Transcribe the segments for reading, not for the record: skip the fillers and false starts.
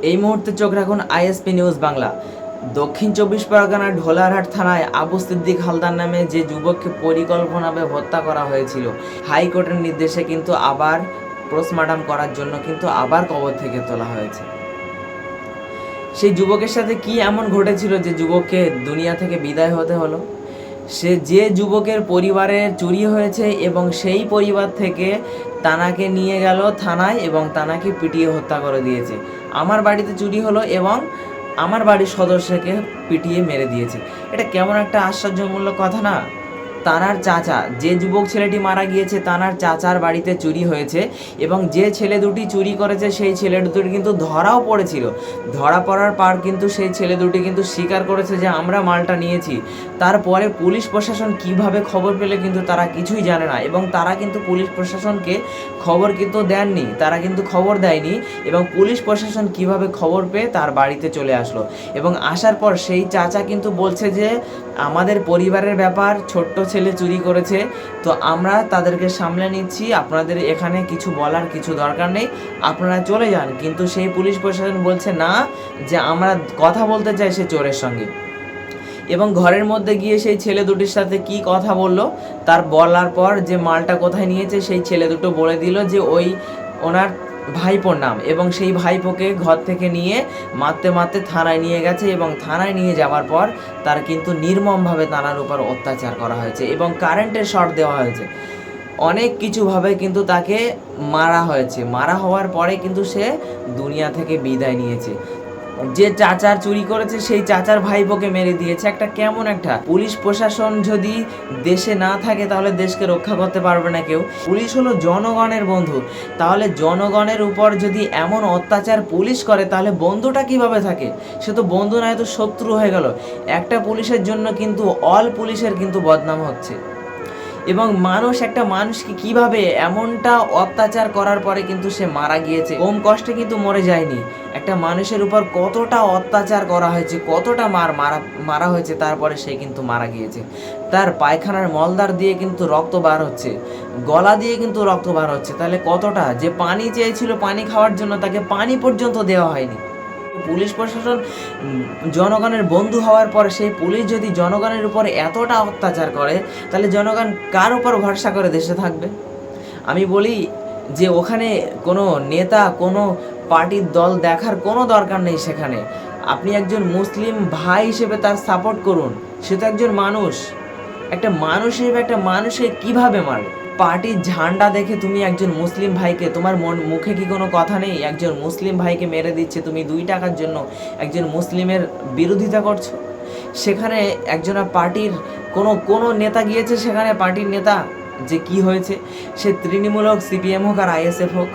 এই মুহূর্তে চোখ রাখুন আইএসপি নিউজ বাংলা। দক্ষিণ চব্বিশ পরগনার ঢোলারহাট থানায় আবু সিদ্দিক হালদার নামে যে যুবককে পরিকল্পনাভাবে হত্যা করা হয়েছিল, হাইকোর্টের নির্দেশে কিন্তু আবার পোস্টমর্টম করার জন্য কিন্তু আবার কবর থেকে তোলা হয়েছে। সেই যুবকের সাথে কি এমন ঘটেছিল যে যুবককে দুনিয়া থেকে বিদায় হতে হলো? সে যে যুবকের পরিবারের চুরি হয়েছে এবং সেই পরিবার থেকে তানাকে নিয়ে গেল থানায় এবং তানাকে পিটিয়ে হত্যা করে দিয়েছে। আমার বাড়িতে চুরি হলো এবং আমার বাড়ির সদস্যকে পিটিয়ে মেরে দিয়েছে। এটা কেমন একটা আশ্চর্যমূলক কথা না? তানার চাচা, যে যুবক ছেলেটি মারা গিয়েছে, তানার চাচার বাড়িতে চুরি হয়েছে এবং যে ছেলে দুটি চুরি করেছে সেই ছেলে দুটি কিন্তু ধরাও পড়েছিল। ধরা পড়ার পর কিন্তু সেই ছেলে দুটি কিন্তু স্বীকার করেছে যে আমরা মালটা নিয়েছি। তারপরে পুলিশ প্রশাসন কিভাবে খবর পেলে কিন্তু তারা কিছুই জানে না এবং তারা কিন্তু পুলিশ প্রশাসনকে খবর কিন্তু দেননি, তারা কিন্তু খবর দেয়নি এবং পুলিশ প্রশাসন কিভাবে খবর পেয়ে তার বাড়িতে চলে আসলো এবং আসার পর সেই চাচা কিন্তু বলছে যে আমাদের পরিবারের ব্যাপার, ছোট্ট ছেলে চুরি করেছে, তো আমরা তাদেরকে সামলে নিচ্ছি, আপনাদের এখানে কিছু বলার কিছু দরকার নেই, আপনারা চলে যান। কিন্তু সেই পুলিশ প্রশাসন বলছে না, যে আমরা কথা বলতে চাই সে চোরের সঙ্গে। এবং ঘরের মধ্যে গিয়ে সেই ছেলে দুটির সাথে কি কথা বললো, তার বলার পর যে মালটা কোথায় নিয়েছে সেই ছেলে দুটো বলে দিল যে ওই ওনার ভাইপোর নাম, এবং সেই ভাইপোকে ঘর থেকে নিয়ে মারতে মারতে থানায় নিয়ে গেছে এবং থানায় নিয়ে যাওয়ার পর তার কিন্তু নির্মমভাবে তার উপর অত্যাচার করা হয়েছে এবং কারেন্টের শর্ট দেওয়া হয়েছে। অনেক কিছুভাবে কিন্তু তাকে মারা হয়েছে। মারা হওয়ার পরে কিন্তু সে দুনিয়া থেকে বিদায় নিয়েছে। যে চাচার চুরি করেছে সেই চাচার ভাইপোকে মেরে দিয়েছে। একটা কেমন একটা পুলিশ প্রশাসন যদি দেশে না থাকে তাহলে দেশকে রক্ষা করতে পারবে না কেউ। পুলিশ হলো জনগণের বন্ধু, তাহলে জনগণের উপর যদি এমন অত্যাচার পুলিশ করে তাহলে বন্ধুটা কিভাবে থাকে? সে তো বন্ধু নয়, তো শত্রু হয়ে গেল। একটা পুলিশের জন্য কিন্তু অল পুলিশের কিন্তু বদনাম হচ্ছে। এবং একটা মানুষকে কিভাবে এমনটা অত্যাচার করার পরে কিন্তু সে মারা গিয়েছে, কম কষ্টে কিন্তু মরে যায়নি। একটা মানুষের উপর কতটা অত্যাচার করা হয়েছে, কতটা মারা হয়েছে, তারপরে সে কিন্তু মারা গিয়েছে। তার পায়খানার মলদার দিয়ে কিন্তু রক্ত বার হচ্ছে, গলা দিয়ে কিন্তু রক্ত বার হচ্ছে। তাহলে কতটা, যে পানি চেয়েছিল পানি খাওয়ার জন্য তাকে পানি পর্যন্ত দেওয়া হয়নি। পুলিশ প্রশাসন জনগণের বন্ধু হওয়ার পরে সেই পুলিশ যদি জনগণের উপরে এতটা অত্যাচার করে তাহলে জনগণ কার উপর ভরসা করে দেশে থাকবে? আমি বলি যে ওখানে কোনো নেতা, কোনো পার্টির দল দেখার কোনো দরকার নেই। সেখানে আপনি একজন মুসলিম ভাই হিসেবে তার সাপোর্ট করুন। সে তো একজন মানুষ। একটা মানুষ হিসেবে একটা মানুষকে কিভাবে মারে? পার্টির ঝান্ডা দেখে তুমি একজন মুসলিম ভাইকে, তোমার মুখে কি কোনো কথা নেই? একজন মুসলিম ভাইকে মেরে দিচ্ছে, তুমি 2 টাকার জন্য একজন মুসলিমের বিরোধিতা করছো। সেখানে একজনের পার্টির কোনো নেতা গিয়েছে, সেখানে পার্টির নেতা, যে কি হয়েছে, সে তৃণমূল হোক, সিপিএম হোক আর আইএসএফ হোক,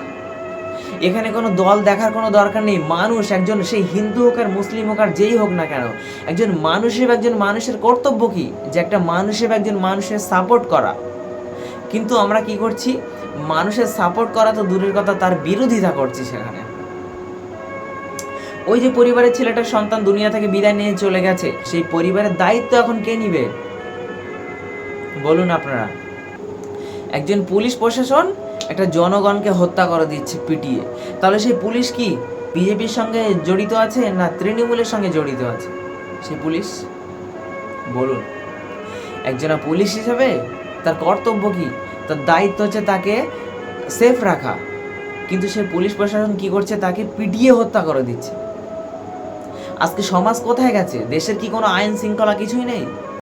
এখানে কোনো দল দেখার কোনো দরকার নেই। মানুষ একজন, সেই হিন্দু হোক আর মুসলিম হোক আর যেই হোক না কেন, একজন মানুষ হিসেবে একজন মানুষের কর্তব্য কি? যে একটা মানুষ হিসেবে একজন মানুষের সাপোর্ট করা। কিন্তু আমরা কি করছি? মানুষের সাপোর্ট করা তো দূরের কথা, তার বিরোধিতা করছি। সেখানে ওই যে পরিবারের ছেলেটার সন্তান দুনিয়া থেকে বিদায় নিয়ে চলে গেছে, সেই পরিবারের দায়িত্ব এখন কে নিবে বলুন আপনারা? একজন পুলিশ প্রশাসন একটা জনগণকে হত্যা করে দিচ্ছে পিটিয়ে, তাহলে সেই পুলিশ কি বিজেপির সঙ্গে জড়িত আছে না তৃণমূলের সঙ্গে জড়িত আছে? সেই পুলিশ বলুন। একজনা পুলিশ হিসেবে তার কর্তব্য কি? তার দায়িত্ব হচ্ছে তাকে সেফ রাখা, কিন্তু সে পুলিশ প্রশাসন কি করছে? তাকে পিটিয়ে হত্যা করে দিচ্ছে। আজকে সমাজ কোথায় গেছে? দেশের কি কোনো আইন শৃঙ্খলা কিছুই নেই?